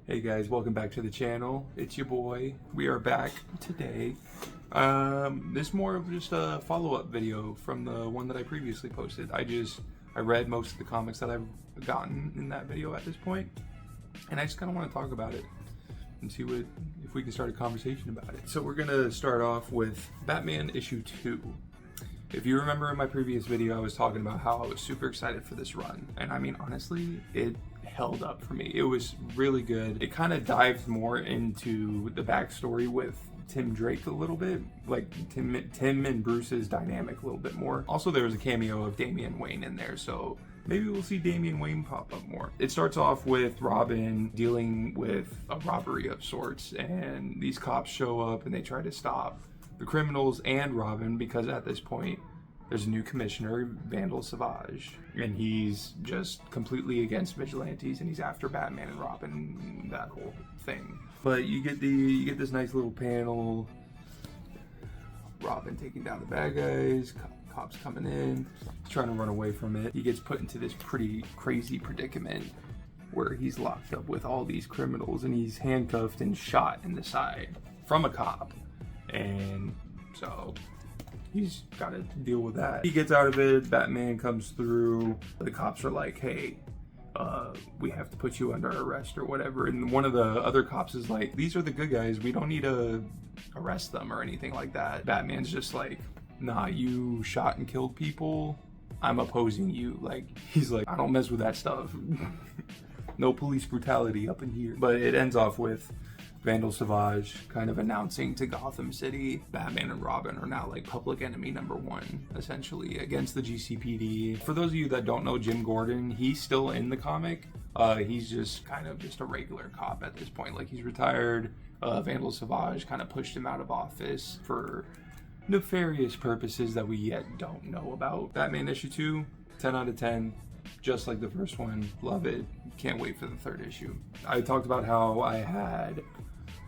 Hey guys, welcome back to the channel. It's your boy. We are back today. This is more of just a follow-up video from the one that I previously posted. I read most of the comics that I've gotten in that video at this point, and I just kind of want to talk about it and see if we can start a conversation about it. So we're gonna start off with Batman issue 2. If you remember in my previous video, I was talking about how I was super excited for this run, and I mean, honestly, it held up for me. It was really good. It kind of dived more into the backstory with Tim Drake a little bit, like Tim and Bruce's dynamic a little bit more. Also, there was a cameo of Damian Wayne in there, so maybe we'll see Damian Wayne pop up more. It starts off with Robin dealing with a robbery of sorts, and these cops show up and they try to stop the criminals and Robin, because at this point there's a new commissioner, Vandal Savage, and he's just completely against vigilantes, and he's after Batman and Robin, that whole thing. But you get this nice little panel, Robin taking down the bad guys, cops coming in, he's trying to run away from it. He gets put into this pretty crazy predicament where he's locked up with all these criminals, and he's handcuffed and shot in the side from a cop, and so he's got to deal with that. He gets out of it, Batman comes through, the cops are like, hey, we have to put you under arrest or whatever, and one of the other cops is like, these are the good guys, we don't need to arrest them or anything like that. Batman's just like, nah, you shot and killed people, I'm opposing you. Like, he's like, I don't mess with that stuff. No police brutality up in here. But it ends off with Vandal Savage kind of announcing to Gotham City, Batman and Robin are now like public enemy number one, essentially, against the GCPD. For those of you that don't know Jim Gordon, he's still in the comic. He's just kind of just a regular cop at this point. Like, he's retired. Vandal Savage kind of pushed him out of office for nefarious purposes that we yet don't know about. Batman issue 2, 10 out of 10. Just like the first one, love it. Can't wait for the third issue. I talked about how I had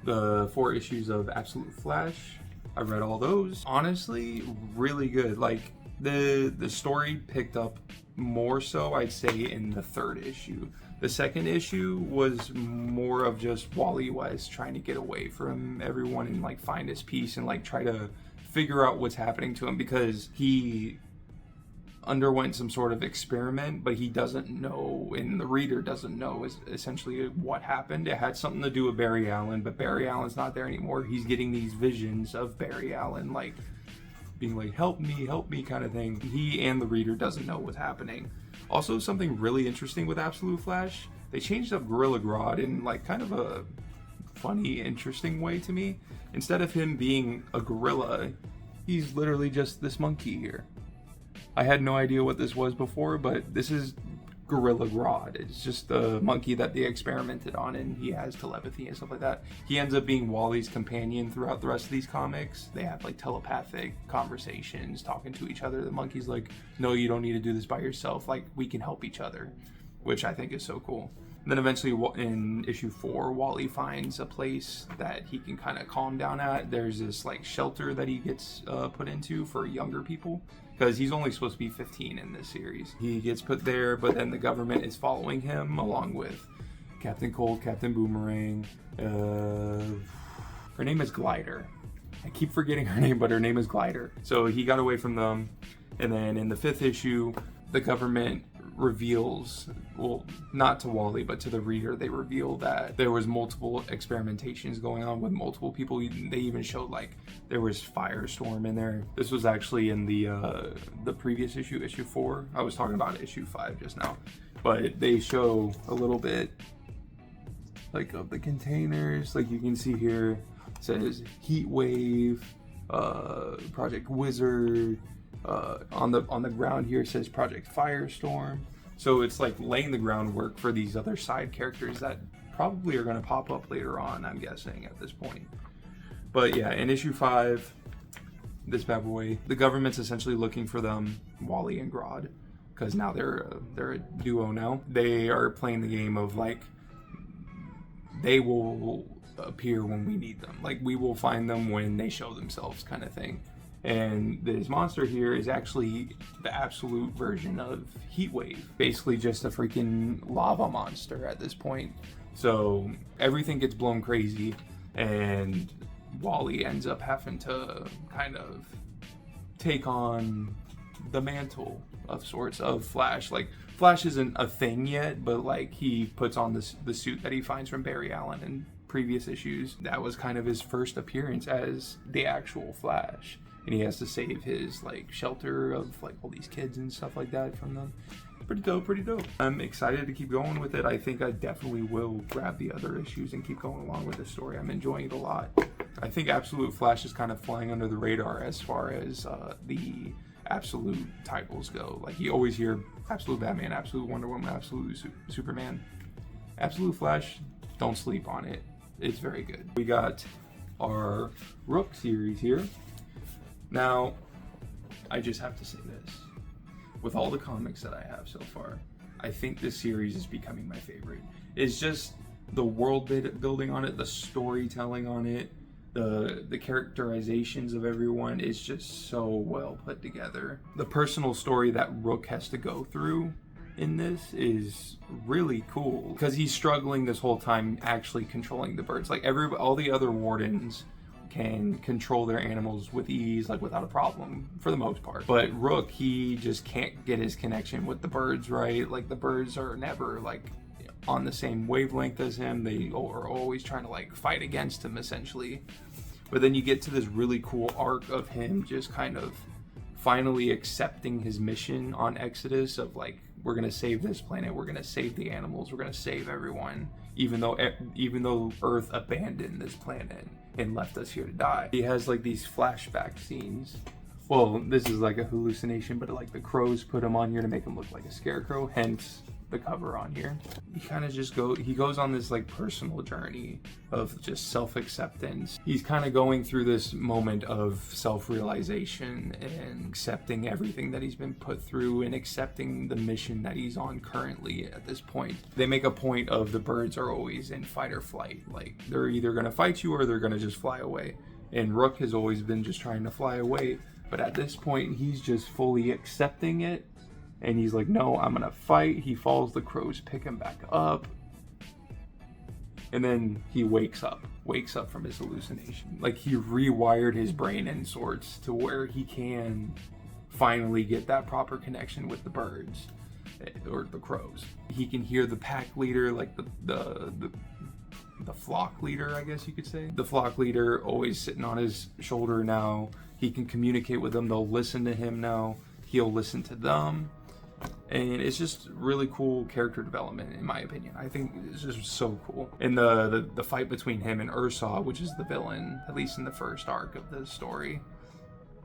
the 4 issues of Absolute Flash. I read all those. Honestly, really good. Like, the story picked up more so, I'd say, in the 3rd issue. The 2nd issue was more of just Wally West trying to get away from everyone and like find his peace and like try to figure out what's happening to him, because he underwent some sort of experiment, but he doesn't know, and the reader doesn't know essentially what happened. It had something to do with Barry Allen, but Barry Allen's not there anymore. He's getting these visions of Barry Allen, like being like, help me kind of thing. He and the reader doesn't know what's happening. Also, something really interesting with Absolute Flash, they changed up Gorilla Grodd in like kind of a funny, interesting way to me. Instead of him being a gorilla, he's literally just this monkey here. I had no idea what this was before, but this is Gorilla Grodd. It's just the monkey that they experimented on, and he has telepathy and stuff like that. He ends up being Wally's companion throughout the rest of these comics. They have like telepathic conversations, talking to each other. The monkey's like, no, you don't need to do this by yourself. Like, we can help each other, which I think is so cool. And then eventually in issue 4, Wally finds a place that he can kind of calm down at. There's this like shelter that he gets put into for younger people, because he's only supposed to be 15 in this series. He gets put there, but then the government is following him along with Captain Cold, Captain Boomerang. Her name is Glider. I keep forgetting her name, but her name is Glider. So he got away from them. And then in the 5th issue, the government reveals, well, not to Wally, but to the reader, they reveal that there was multiple experimentations going on with multiple people. They even showed like there was Firestorm in there. This was actually in the previous issue, issue 4. I was talking about issue 5 just now, but they show a little bit like of the containers. Like you can see here, it says Heat Wave, Project Wizard. On the ground here it says Project Firestorm. So it's like laying the groundwork for these other side characters that probably are going to pop up later on, I'm guessing, at this point. But yeah, in issue 5, this bad boy, the government's essentially looking for them, Wally and Grodd, because now they're a duo now. They are playing the game of like, they will appear when we need them. Like, we will find them when they show themselves, kind of thing. And this monster here is actually the absolute version of Heatwave. Basically just a freaking lava monster at this point. So everything gets blown crazy, and Wally ends up having to kind of take on the mantle of sorts of Flash. Like, Flash isn't a thing yet, but like he puts on the suit that he finds from Barry Allen in previous issues. That was kind of his first appearance as the actual Flash, and he has to save his like shelter of like all these kids and stuff like that from them. Pretty dope, pretty dope. I'm excited to keep going with it. I think I definitely will grab the other issues and keep going along with the story. I'm enjoying it a lot. I think Absolute Flash is kind of flying under the radar as far as the Absolute titles go. Like, you always hear Absolute Batman, Absolute Wonder Woman, Absolute Superman. Absolute Flash, don't sleep on it. It's very good. We got our Rook series here. Now, I just have to say this. With all the comics that I have so far, I think this series is becoming my favorite. It's just the world building on it, the storytelling on it, the characterizations of everyone is just so well put together. The personal story that Rook has to go through in this is really cool, because he's struggling this whole time actually controlling the birds. Like, all the other wardens can control their animals with ease, like without a problem for the most part. But Rook, he just can't get his connection with the birds right. Like, the birds are never like on the same wavelength as him. They are always trying to like fight against him essentially. But then you get to this really cool arc of him just kind of finally accepting his mission on Exodus of like, we're gonna save this planet, we're gonna save the animals, we're gonna save everyone, even though Earth abandoned this planet and left us here to die. He has like these flashback scenes. Well, this is like a hallucination, but like the crows put him on here to make him look like a scarecrow, hence the cover on here. He kind of just goes on this like personal journey of just self-acceptance. He's kind of going through this moment of self-realization and accepting everything that he's been put through and accepting the mission that he's on currently at this point. They make a point of the birds are always in fight or flight. Like, they're either gonna fight you or they're gonna just fly away. And Rook has always been just trying to fly away. But at this point, he's just fully accepting it. And he's like, no, I'm gonna fight. He falls, the crows pick him back up. And then he wakes up from his hallucination. Like, he rewired his brain in sorts to where he can finally get that proper connection with the birds, or the crows. He can hear the pack leader, like the flock leader, I guess you could say. The flock leader always sitting on his shoulder now. He can communicate with them. They'll listen to him now. He'll listen to them. And it's just really cool character development, in my opinion. I think it's just so cool. And the fight between him and Ursaw, which is the villain, at least in the first arc of the story,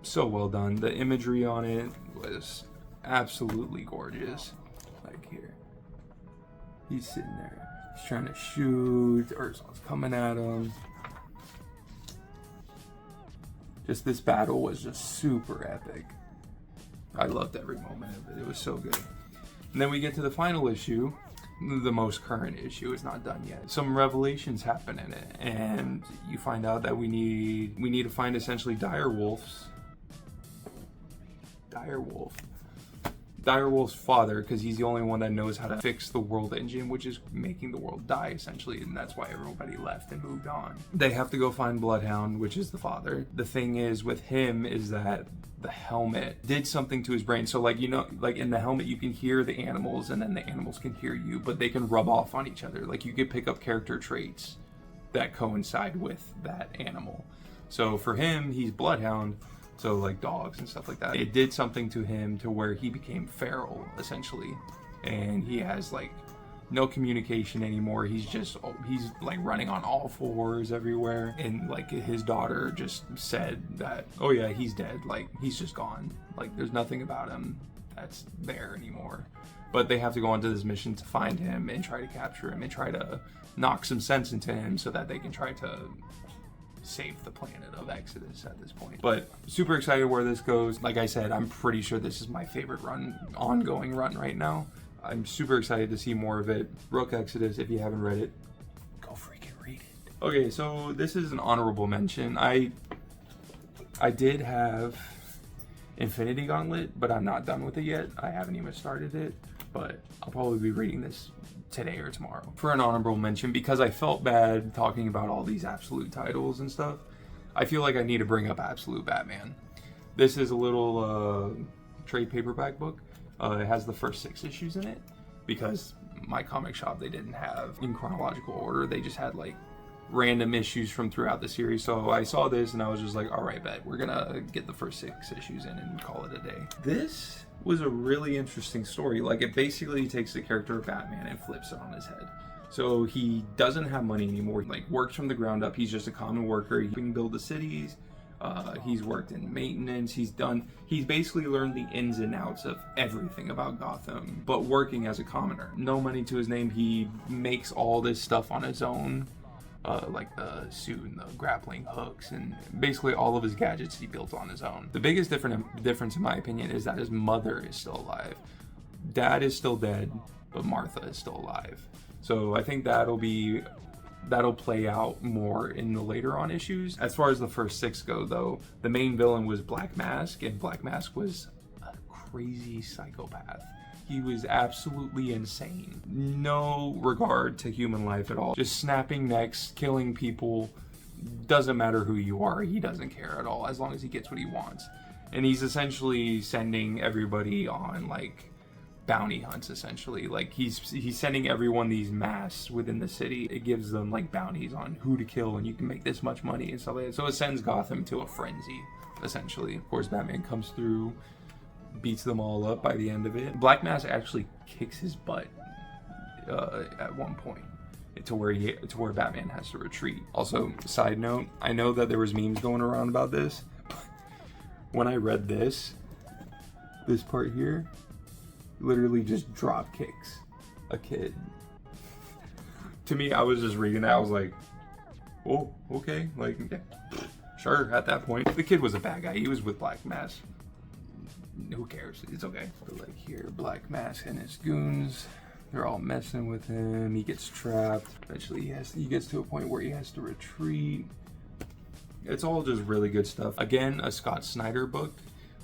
so well done. The imagery on it was absolutely gorgeous. Like, here, he's sitting there, he's trying to shoot, Ursaw's coming at him. Just this battle was just super epic. I loved every moment of it. It was so good. And then we get to the final issue, the most current issue. It's not done yet. Some revelations happen in it, and you find out that we need to find essentially Direwolf's father, because he's the only one that knows how to fix the world engine, which is making the world die essentially, and that's why everybody left and moved on. They have to go find Bloodhound, which is the father. The thing is with him is that the helmet did something to his brain. So like, you know, like in the helmet you can hear the animals and then the animals can hear you, but they can rub off on each other. Like, you could pick up character traits that coincide with that animal. So for him, he's Bloodhound. So like dogs and stuff like that. It did something to him to where he became feral essentially, and he has like no communication anymore. He's like running on all fours everywhere. And like his daughter just said that, oh yeah, he's dead. Like, he's just gone. Like, there's nothing about him that's there anymore. But they have to go onto this mission to find him and try to capture him and try to knock some sense into him so that they can try to save the planet of Exodus at this point. But super excited where this goes. Like I said, I'm pretty sure this is my favorite ongoing run right now. I'm super excited to see more of it. Rook Exodus, if you haven't read it, go freaking read it. Okay, so this is an honorable mention. I did have Infinity Gauntlet, but I'm not done with it yet. I haven't even started it, but I'll probably be reading this today or tomorrow. For an honorable mention, because I felt bad talking about all these Absolute titles and stuff, I feel like I need to bring up Absolute Batman. This is a little trade paperback book. It has the first 6 issues in it, because my comic shop, they didn't have in chronological order. They just had like random issues from throughout the series. So I saw this and I was just like, all right, bet, we're gonna get the first 6 issues in and call it a day. This was a really interesting story. Like, it basically takes the character of Batman and flips it on his head. So he doesn't have money anymore. He, like, works from the ground up. He's just a common worker. He can build the cities. He's worked in maintenance. He's basically learned the ins and outs of everything about Gotham, but working as a commoner. No money to his name. He makes all this stuff on his own. Like the suit and the grappling hooks and basically all of his gadgets he built on his own. The biggest difference in my opinion is that his mother is still alive. Dad is still dead, but Martha is still alive. So I think that'll play out more in the later on issues. As far as the first 6 go though, the main villain was Black Mask, and Black Mask was a crazy psychopath. He was absolutely insane. No regard to human life at all. Just snapping necks, killing people. Doesn't matter who you are, he doesn't care at all as long as he gets what he wants. And he's essentially sending everybody on like bounty hunts essentially. Like he's sending everyone these masks within the city. It gives them like bounties on who to kill and you can make this much money and stuff like that. So it sends Gotham to a frenzy essentially. Of course, Batman comes through, beats them all up by the end of it. Black Mask actually kicks his butt at one point to where Batman has to retreat. Also, side note, I know that there was memes going around about this, but when I read this part here, literally just drop kicks a kid. To me, I was just reading that, I was like, oh, okay, like, yeah, sure, at that point. The kid was a bad guy, he was with Black Mask. Who cares? It's okay. But like here, Black Mask and his goons, they're all messing with him. He gets trapped. Eventually he gets to a point where he has to retreat. It's all just really good stuff. Again, a Scott Snyder book.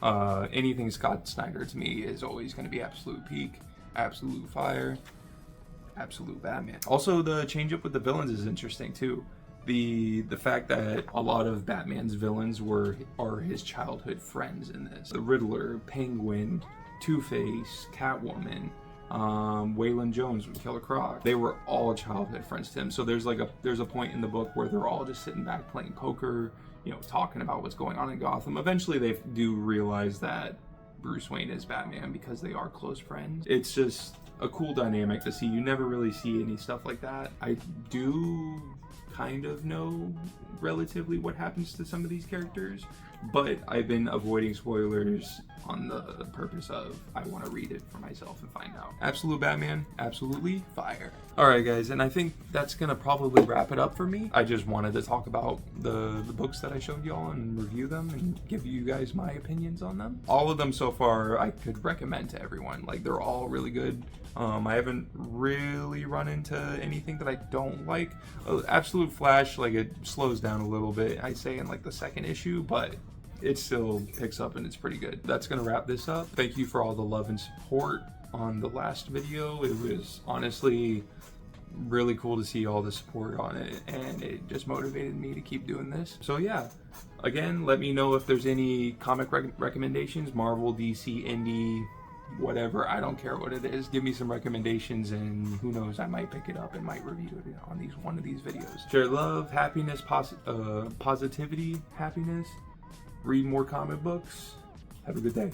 Anything Scott Snyder to me is always going to be absolute peak, absolute fire, absolute Batman. Also, the change up with the villains is interesting too. The fact that a lot of Batman's villains are his childhood friends in this. The Riddler, Penguin, Two-Face, Catwoman, Waylon Jones with Killer Croc. They were all childhood friends to him. So there's a point in the book where they're all just sitting back playing poker, you know, talking about what's going on in Gotham. Eventually they do realize that Bruce Wayne is Batman because they are close friends. It's just a cool dynamic to see. You never really see any stuff like that. I do kind of know relatively what happens to some of these characters, but I've been avoiding spoilers on the purpose of I want to read it for myself and find out. Absolute Batman, absolutely fire. Alright guys, and I think that's gonna probably wrap it up for me. I just wanted to talk about the books that I showed y'all and review them and give you guys my opinions on them. All of them so far I could recommend to everyone. Like, they're all really good. I haven't really run into anything that I don't like. Absolute Flash, like, it slows down a little bit, I'd say, in like the 2nd issue, but it still picks up and it's pretty good. That's gonna wrap this up. Thank you for all the love and support on the last video. It was honestly really cool to see all the support on it, and it just motivated me to keep doing this. So yeah, again, let me know if there's any comic recommendations, Marvel, DC, indie, whatever. I don't care what it is. Give me some recommendations, and who knows, I might pick it up and might review it on one of these videos. Share love, happiness, positivity, happiness. Read more comic books. Have a good day.